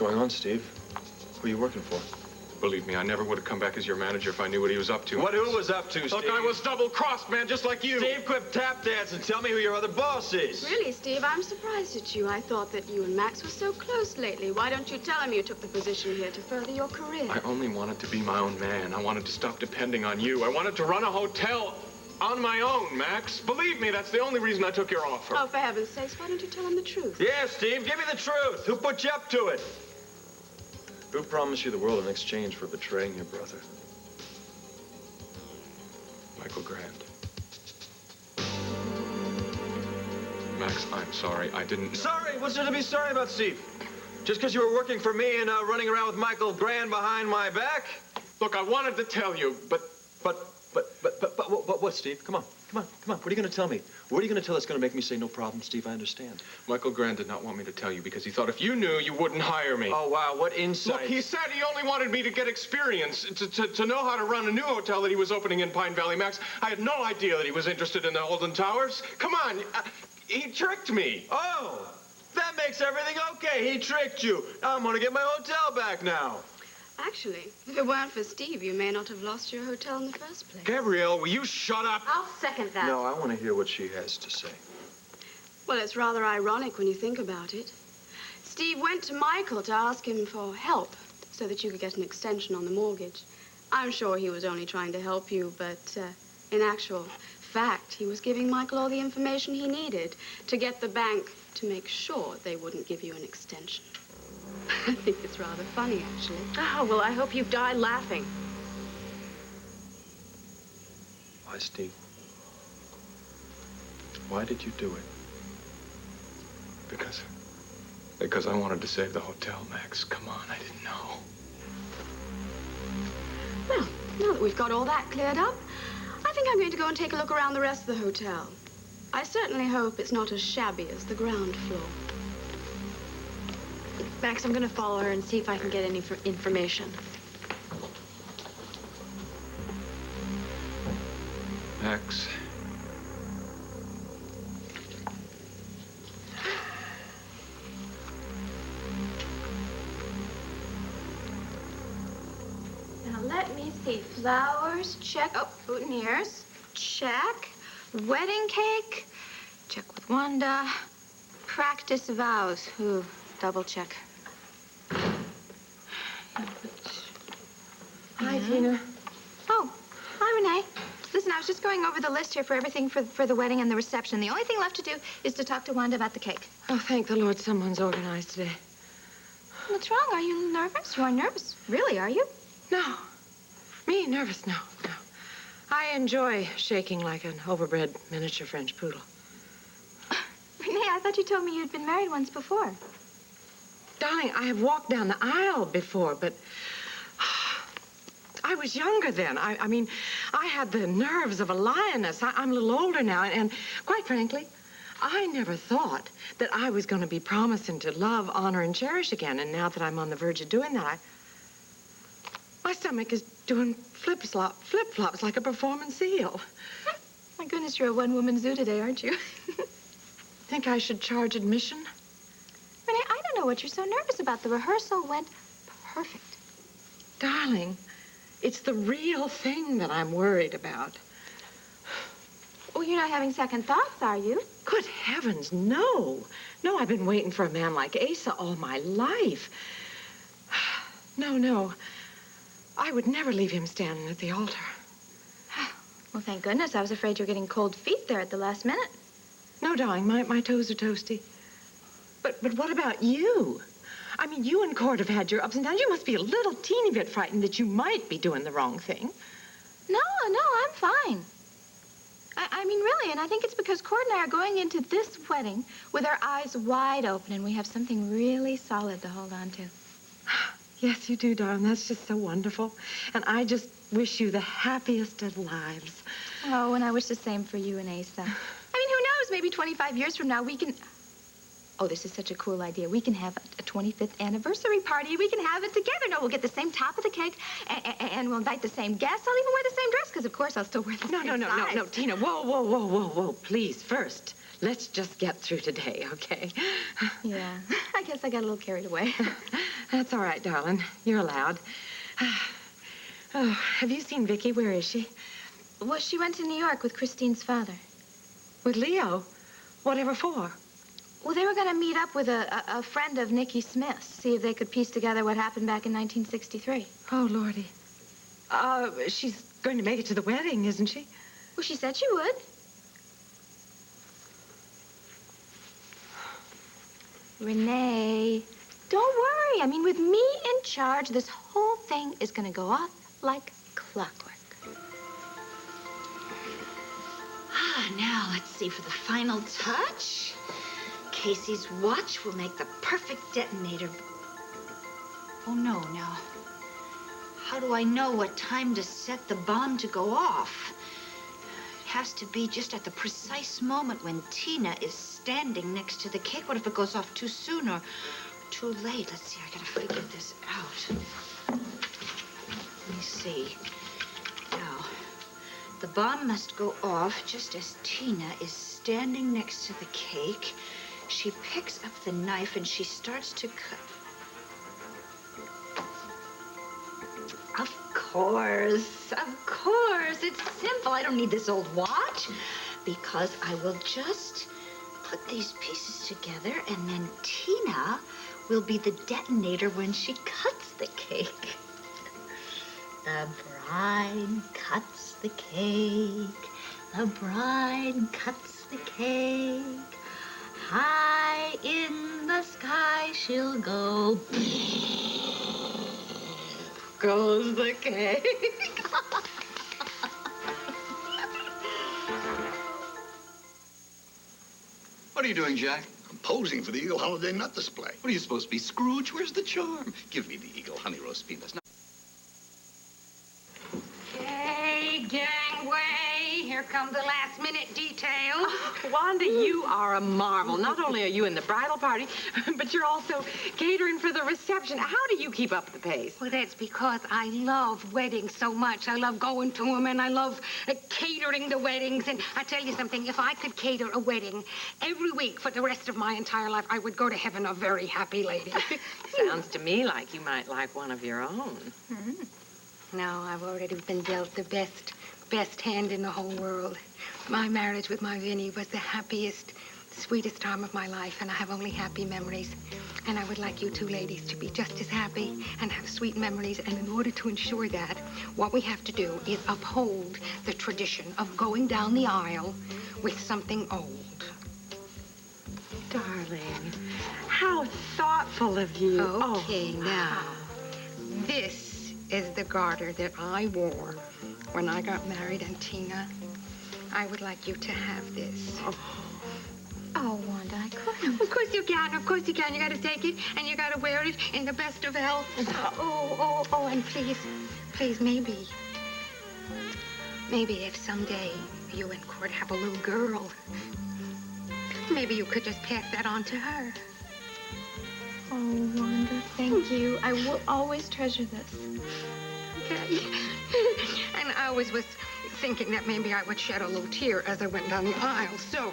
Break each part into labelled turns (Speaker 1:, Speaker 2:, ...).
Speaker 1: going on, Steve? Who are you working for?
Speaker 2: Believe me, I never would have come back as your manager if I knew what he was up to.
Speaker 1: Who was up to, Steve?
Speaker 2: Look, I was double-crossed, man, just like you.
Speaker 1: Steve, quit tap dancing. Tell me who your other boss is.
Speaker 3: Really, Steve, I'm surprised at you. I thought that you and Max were so close lately. Why don't you tell him you took the position here to further your career?
Speaker 2: I only wanted to be my own man. I wanted to stop depending on you. I wanted to run a hotel on my own, Max. Believe me, that's the only reason I took your offer.
Speaker 3: Oh, for heaven's sakes, why don't you tell him the truth?
Speaker 1: Yeah, Steve, give me the truth. Who put you up to it? Who promised you the world in exchange for betraying your brother?
Speaker 2: Michael Grant. Max, I'm sorry. I didn't...
Speaker 1: Sorry? What's there to be sorry about, Steve? Just because you were working for me and running around with Michael Grant behind my back?
Speaker 2: Look, I wanted to tell you, but
Speaker 1: what, Steve? Come on. What are you going to tell me? What are you going to tell that's going to make me say no problem, Steve? I understand.
Speaker 2: Michael Grant did not want me to tell you because he thought if you knew, you wouldn't hire me.
Speaker 1: Oh, wow, what insight.
Speaker 2: Look, he said he only wanted me to get experience, to know how to run a new hotel that he was opening in Pine Valley, Max. I had no idea that he was interested in the Holden Towers. Come on, he tricked me.
Speaker 1: Oh, that makes everything okay. He tricked you. I'm going to get my hotel back now.
Speaker 3: Actually, if it weren't for Steve, you may not have lost your hotel in the first place.
Speaker 2: Gabrielle, will you shut up?
Speaker 3: I'll second that.
Speaker 1: No, I want to hear what she has to say.
Speaker 3: Well, it's rather ironic when you think about it. Steve went to Michael to ask him for help so that you could get an extension on the mortgage. I'm sure he was only trying to help you, but in actual fact, he was giving Michael all the information he needed to get the bank to make sure they wouldn't give you an extension. I think it's rather funny, actually.
Speaker 4: Oh, well, I hope you die laughing.
Speaker 1: Why, Steve? Why did you do it?
Speaker 2: Because I wanted to save the hotel, Max. Come on, I didn't know.
Speaker 3: Well, now that we've got all that cleared up, I think I'm going to go and take a look around the rest of the hotel. I certainly hope it's not as shabby as the ground floor.
Speaker 4: Max, I'm going to follow her and see if I can get any information.
Speaker 2: Max.
Speaker 5: Now, let me see. Flowers, check. Oh, boutonnieres, check. Wedding cake, check with Wanda. Practice vows, ooh, double check.
Speaker 4: Hi, Tina.
Speaker 5: Oh, hi, Renee. Listen, I was just going over the list here for everything for the wedding and the reception. The only thing left to do is to talk to Wanda about the cake.
Speaker 4: Oh, thank the Lord someone's organized today.
Speaker 5: What's wrong? Are you nervous? You are nervous. Really, are you?
Speaker 4: No. Me? Nervous? No. I enjoy shaking like an overbred miniature French poodle.
Speaker 5: Renee, I thought you told me you'd been married once before.
Speaker 4: Darling, I have walked down the aisle before, but I was younger then. I mean, I had the nerves of a lioness. I'm a little older now, and quite frankly, I never thought that I was going to be promising to love, honor, and cherish again. And now that I'm on the verge of doing that, my stomach is doing flip-flops like a performance seal.
Speaker 5: My goodness, you're a one-woman zoo today, aren't you?
Speaker 4: Think I should charge admission?
Speaker 5: Renee, I don't know what you're so nervous about. The rehearsal went perfect.
Speaker 4: Darling, it's the real thing that I'm worried about.
Speaker 5: Oh, you're not having second thoughts, are you?
Speaker 4: Good heavens, no. No, I've been waiting for a man like Asa all my life. No. I would never leave him standing at the altar.
Speaker 5: Well, thank goodness. I was afraid you were getting cold feet there at the last minute.
Speaker 4: No, darling, my toes are toasty. But what about you? I mean, you and Cord have had your ups and downs. You must be a little teeny bit frightened that you might be doing the wrong thing.
Speaker 5: No, I'm fine. I mean, really, and I think it's because Cord and I are going into this wedding with our eyes wide open, and we have something really solid to hold on to.
Speaker 4: Yes, you do, darling. That's just so wonderful. And I just wish you the happiest of lives.
Speaker 5: Oh, and I wish the same for you and Asa. I mean, who knows? Maybe 25 years from now, we can... Oh, this is such a cool idea. We can have a 25th anniversary party. We can have it together. No, we'll get the same top of the cake, and we'll invite the same guests. I'll even wear the same dress, because, of course, I'll still wear the same size.
Speaker 4: No, Tina. Whoa. Please, first, let's just get through today, okay?
Speaker 5: Yeah. I guess I got a little carried away.
Speaker 4: That's all right, darling. You're allowed. Oh, have you seen Vicky? Where is she?
Speaker 5: Well, she went to New York with Christine's father.
Speaker 4: With Leo? Whatever for?
Speaker 5: Well, they were going to meet up with a friend of Nicky Smith's, see if they could piece together what happened back in 1963.
Speaker 4: Oh, Lordy. She's going to make it to the wedding, isn't she?
Speaker 5: Well, she said she would. Renee, don't worry. I mean, with me in charge, this whole thing is going to go off like clockwork.
Speaker 6: Now, let's see for the final touch. Casey's watch will make the perfect detonator. Oh, no, now. How do I know what time to set the bomb to go off? It has to be just at the precise moment when Tina is standing next to the cake. What if it goes off too soon or too late? Let's see, I gotta figure this out. Let me see. Now, the bomb must go off just as Tina is standing next to the cake. She picks up the knife and she starts to cut. Of course. It's simple. I don't need this old watch because I will just put these pieces together and then Tina will be the detonator when she cuts the cake. The bride cuts the cake. The bride cuts the cake. High in the sky she'll go.
Speaker 4: Goes the cake.
Speaker 7: What are you doing, Jack?
Speaker 8: I'm posing for the Eagle Holiday Nut Display.
Speaker 7: What are you supposed to be, Scrooge? Where's the charm? Give me the Eagle honey roast peanuts.
Speaker 9: Hey, gangway, here come the last-minute details.
Speaker 4: Wanda, you are a marvel. Not only are you in the bridal party, but you're also catering for the reception. How do you keep up the pace?
Speaker 9: Well, that's because I love weddings so much. I love going to them, and I love catering the weddings. And I tell you something, if I could cater a wedding every week for the rest of my entire life, I would go to heaven a very happy lady.
Speaker 4: Sounds to me like you might like one of your own.
Speaker 9: No, I've already been dealt the best hand in the whole world. My marriage with my Vinny was the happiest, sweetest time of my life, and I have only happy memories. And I would like you two ladies to be just as happy and have sweet memories. And in order to ensure that, what we have to do is uphold the tradition of going down the aisle with something old.
Speaker 4: Darling, how thoughtful of you.
Speaker 9: Okay, now, this is the garter that I wore when I got married, and Tina, I would like you to have this.
Speaker 5: Oh, Wanda, I couldn't.
Speaker 9: Of course you can. Of course you can. You got to take it, and you got to wear it in the best of health. And please, maybe if someday you and Court have a little girl, maybe you could just pass that on to her.
Speaker 5: Oh, Wanda, thank you. I will always treasure this.
Speaker 9: Okay. And I always was thinking that maybe I would shed a little tear as I went down the aisle, so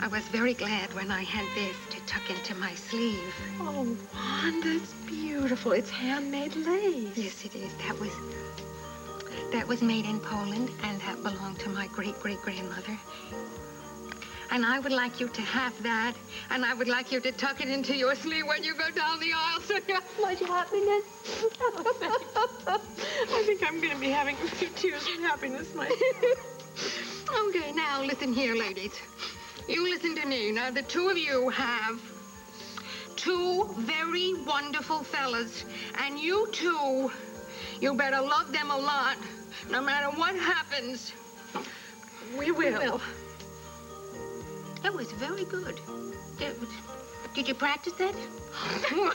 Speaker 9: I was very glad when I had this to tuck into my sleeve.
Speaker 4: Oh, Wanda, it's beautiful. It's handmade lace.
Speaker 9: Yes, it is. That was made in Poland, and that belonged to my great-great-grandmother. And I would like you to have that, and I would like you to tuck it into your sleeve when you go down the aisle, so you have much happiness.
Speaker 4: I think I'm going to be having a few tears of happiness myself.
Speaker 9: Okay, now listen here, ladies. You listen to me. Now, the two of you have two very wonderful fellas, and you two, you better love them a lot, no matter what happens.
Speaker 4: We will.
Speaker 9: That was very good. Did you practice that?
Speaker 4: Oh,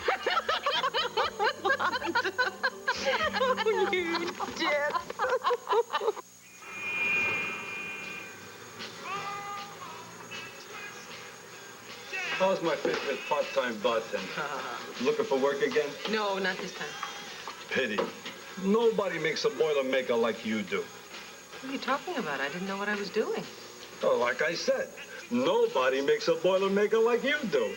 Speaker 4: you did.
Speaker 1: How's my favorite part-time bartender? Looking for work again?
Speaker 4: No, not this time.
Speaker 1: Pity. Nobody makes a Boilermaker like you do.
Speaker 4: What are you talking about? I didn't know what I was doing.
Speaker 1: Oh, like I said, nobody makes a Boilermaker like you do.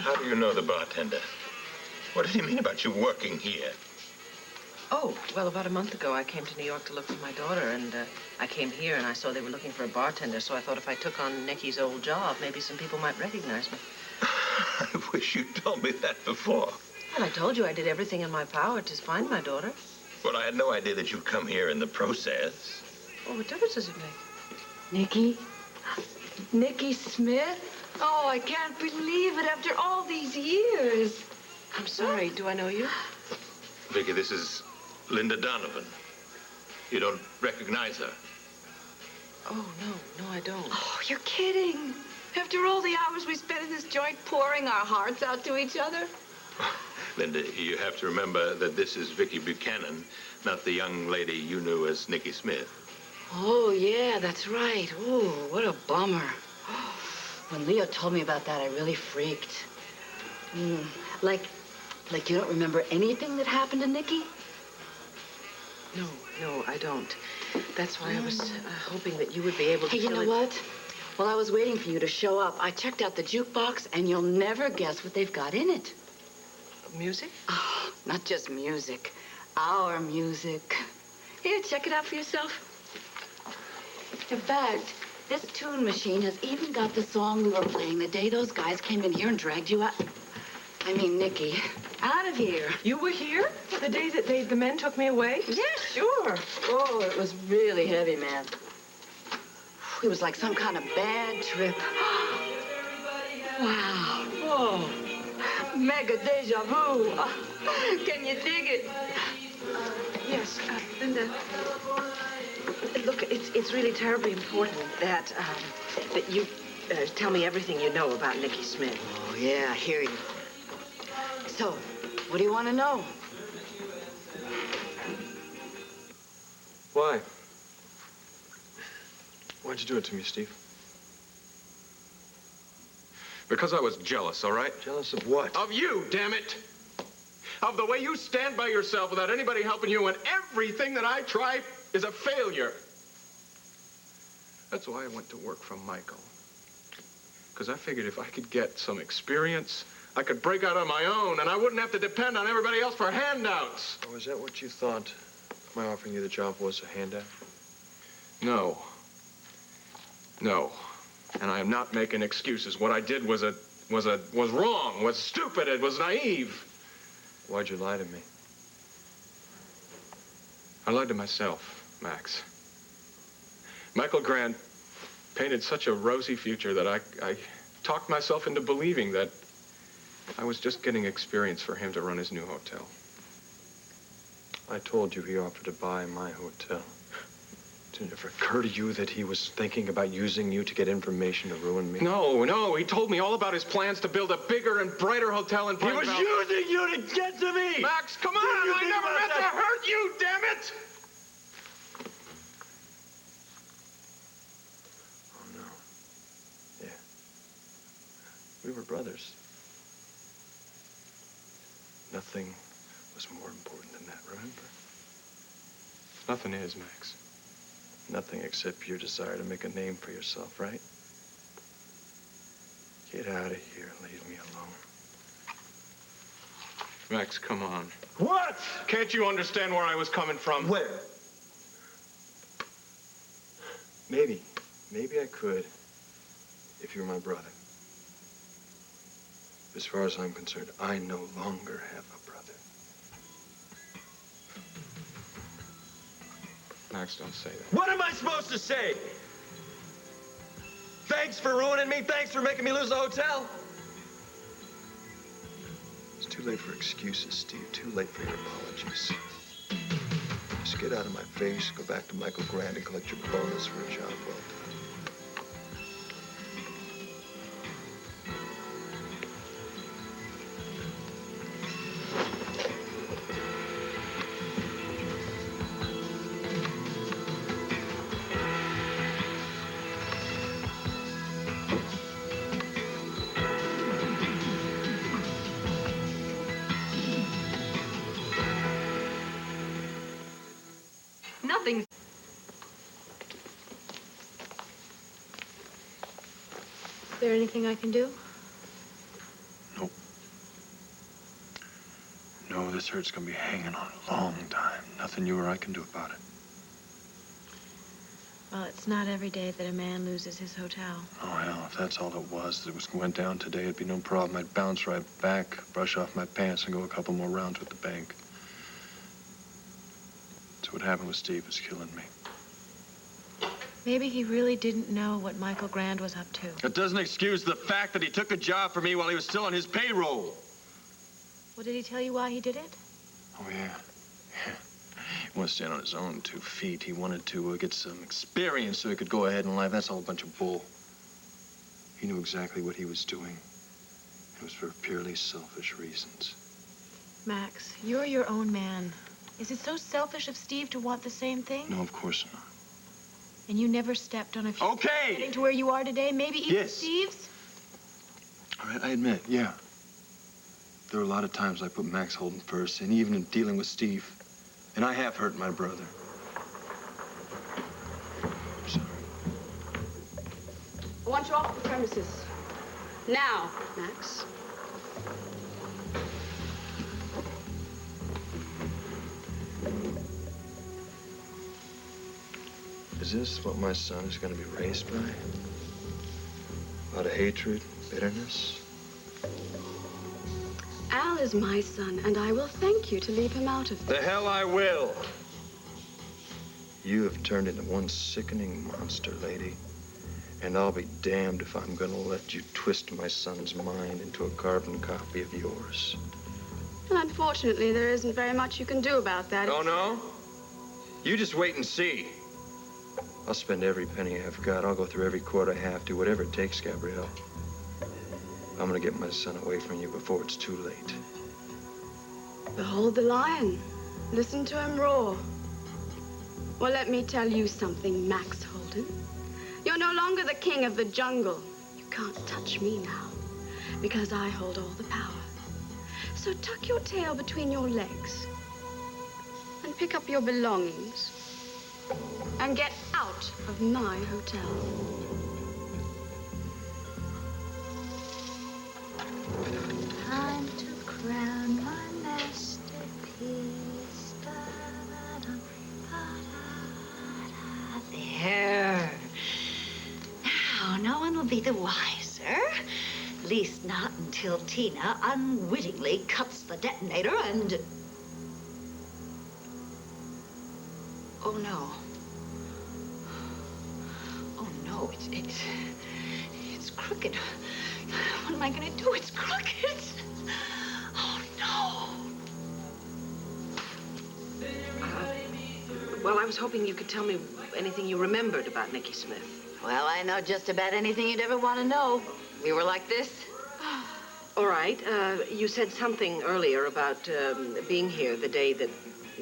Speaker 7: How do you know the bartender? What did he mean about you working here?
Speaker 10: Oh, well, about a month ago, I came to New York to look for my daughter, and I came here and I saw they were looking for a bartender, so I thought if I took on Nicky's old job, maybe some people might recognize me.
Speaker 7: I wish you'd told me that before.
Speaker 10: Well, I told you I did everything in my power to find my daughter.
Speaker 7: But I had no idea that you'd come here in the process.
Speaker 10: Well, what difference does it make?
Speaker 11: Nicky? Nicky Smith? Oh, I can't believe it after all these years.
Speaker 10: I'm sorry. Do I know you?
Speaker 7: Vicky, this is Linda Donovan. You don't recognize her?
Speaker 10: Oh, no, I don't.
Speaker 11: Oh, you're kidding. After all the hours we spent in this joint pouring our hearts out to each other?
Speaker 7: Linda, you have to remember that this is Vicky Buchanan, not the young lady you knew as Nicky Smith.
Speaker 11: Oh, yeah, that's right. Oh, what a bummer. When Leo told me about that, I really freaked. Like you don't remember anything that happened to Nicky?
Speaker 10: No, I don't. That's why I was hoping that you would be able to
Speaker 11: Hey, you know what? While I was waiting for you to show up, I checked out the jukebox, and you'll never guess what they've got in it.
Speaker 10: Music?
Speaker 11: Oh, not just music. Our music. Here, check it out for yourself. In fact, this tune machine has even got the song we were playing the day those guys came in here and dragged you out. I mean, Nicky, out of here.
Speaker 10: You were here the day that the men took me away?
Speaker 11: Yeah, sure. Oh, it was really heavy, man. It was like some kind of bad trip. Wow. Oh. Mega deja vu. Can you dig it?
Speaker 10: Yes, Linda. Look, it's really terribly important that you tell me everything you know about Nicky Smith.
Speaker 11: Oh, yeah, I hear you. So, what do you want to know?
Speaker 1: Why? Why'd you do it to me, Steve?
Speaker 2: Because I was jealous, all right?
Speaker 1: Jealous of what?
Speaker 2: Of you, damn it! Of the way you stand by yourself without anybody helping you, and everything that I try is a failure. That's why I went to work for Michael. Because I figured if I could get some experience, I could break out on my own, and I wouldn't have to depend on everybody else for handouts.
Speaker 1: Oh, is that what you thought my offering you the job was, a handout?
Speaker 2: No. No. And I am not making excuses. What I did was wrong, was stupid, it was naive.
Speaker 1: Why'd you lie to me?
Speaker 2: I lied to myself, Max. Michael Grant painted such a rosy future that I talked myself into believing that I was just getting experience for him to run his new hotel.
Speaker 1: I told you he offered to buy my hotel. Did it ever occur to you that he was thinking about using you to get information to ruin me?
Speaker 2: No. He told me all about his plans to build a bigger and brighter hotel in Pine Valley.
Speaker 1: He was using you to get to me!
Speaker 2: Max, come on! I never meant to hurt you, damn it!
Speaker 1: Oh, no. Yeah. We were brothers. Nothing was more important than that, remember?
Speaker 2: Nothing is, Max.
Speaker 1: Nothing except your desire to make a name for yourself, right? Get out of here and leave me alone.
Speaker 2: Max, come on.
Speaker 1: What?
Speaker 2: Can't you understand where I was coming from?
Speaker 1: Where? Maybe I could, if you were my brother. As far as I'm concerned, I no longer have a brother.
Speaker 2: Max, don't say that.
Speaker 1: What am I supposed to say? Thanks for ruining me. Thanks for making me lose the hotel. It's too late for excuses, Steve. Too late for your apologies. Just get out of my face, go back to Michael Grant and collect your bonus for a job well done.
Speaker 4: Nothing.
Speaker 3: Is there anything I can do?
Speaker 1: Nope. No, this hurt's gonna be hanging on a long time. Nothing you or I can do about it.
Speaker 12: Well, it's not every day that a man loses his hotel.
Speaker 1: Oh, hell, if that's all it was, went down today, it'd be no problem. I'd bounce right back, brush off my pants, and go a couple more rounds with the bank. So what happened with Steve is killing me.
Speaker 12: Maybe he really didn't know what Michael Grand was up to.
Speaker 1: It doesn't excuse the fact that he took a job for me while he was still on his payroll.
Speaker 12: Well, did he tell you why he did it?
Speaker 1: Oh, yeah. He wanted to stand on his own 2 feet. He wanted to get some experience so he could go ahead in life. That's all a bunch of bull. He knew exactly what he was doing. It was for purely selfish reasons.
Speaker 12: Max, you're your own man. Is it so selfish of Steve to want the same thing?
Speaker 1: No, of course not.
Speaker 12: And you never stepped on a few
Speaker 1: Okay!
Speaker 12: getting to where you are today, maybe even
Speaker 1: Yes.
Speaker 12: Steve's?
Speaker 1: All right, I admit, yeah. There were a lot of times I put Max Holden first, and even in dealing with Steve. And I have hurt my brother. I'm sorry.
Speaker 3: I want you off the premises. Now, Max.
Speaker 1: Is this what my son is going to be raised by? A lot of hatred, bitterness?
Speaker 3: Al is my son, and I will thank you to leave him out of
Speaker 1: The
Speaker 3: this.
Speaker 1: hell I will! You have turned into one sickening monster, lady. And I'll be damned if I'm gonna let you twist my son's mind into a carbon copy of yours.
Speaker 3: Well, unfortunately, there isn't very much you can do about that.
Speaker 1: Oh, no? You just wait and see. I'll spend every penny I've got. I'll go through every court I have to, whatever it takes, Gabrielle. I'm gonna get my son away from you before it's too late.
Speaker 3: Behold the lion. Listen to him roar. Well, let me tell you something, Max Holden. You're no longer the king of the jungle. You can't touch me now, because I hold all the power. So tuck your tail between your legs and pick up your belongings and get out of my hotel.
Speaker 6: Time to crown my masterpiece. Da-da-dum, da-da-da. There. Now, no one will be the wiser. At least not until Tina unwittingly cuts the detonator and... Oh, no. Oh, no, it's crooked. What am I going to do? It's crooked. Oh, no.
Speaker 10: Well, I was hoping you could tell me anything you remembered about Nicky Smith.
Speaker 11: Well, I know just about anything you'd ever want to know. We were like this.
Speaker 10: All right. You said something earlier about being here the day that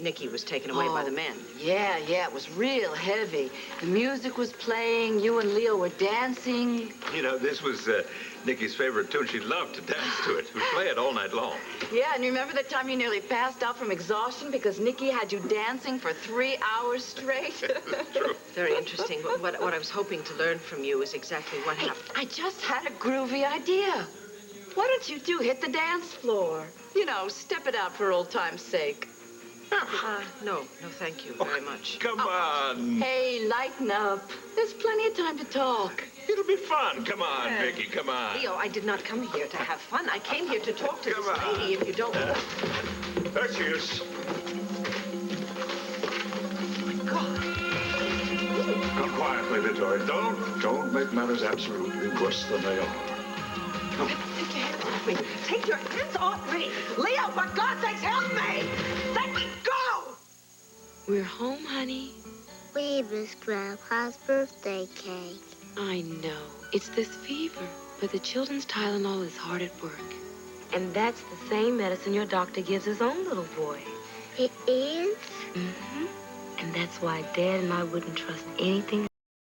Speaker 10: Nicky was taken away by the men.
Speaker 11: Yeah, it was real heavy. The music was playing, you and Leo were dancing.
Speaker 7: You know, this was Nicky's favorite tune. She loved to dance to it. We'd play it all night long.
Speaker 11: Yeah, and you remember the time you nearly passed out from exhaustion because Nicky had you dancing for 3 hours straight?
Speaker 7: True.
Speaker 10: Very interesting. What I was hoping to learn from you is exactly what happened.
Speaker 11: I just had a groovy idea. Why don't you two hit the dance floor? You know, step it out for old time's sake.
Speaker 10: No, thank you very much.
Speaker 7: Come on.
Speaker 11: Hey, lighten up. There's plenty of time to talk.
Speaker 7: It'll be fun. Come on, Vicky, come on.
Speaker 10: Leo, I did not come here to have fun. I came here to talk to this lady, if you don't...
Speaker 7: There she is.
Speaker 8: Come quietly, Vittoria. Don't make matters absolutely worse than they are.
Speaker 10: Take your hands off me. Take your hands off me. Leo, for God's sakes, help me. Let me go.
Speaker 13: We're home, honey.
Speaker 14: We missed Grandpa's birthday cake.
Speaker 13: I know. It's this fever, but the children's Tylenol is hard at work. And that's the same medicine your doctor gives his own little boy.
Speaker 14: It is?
Speaker 13: Mm-hmm. And that's why Dad and I wouldn't trust anything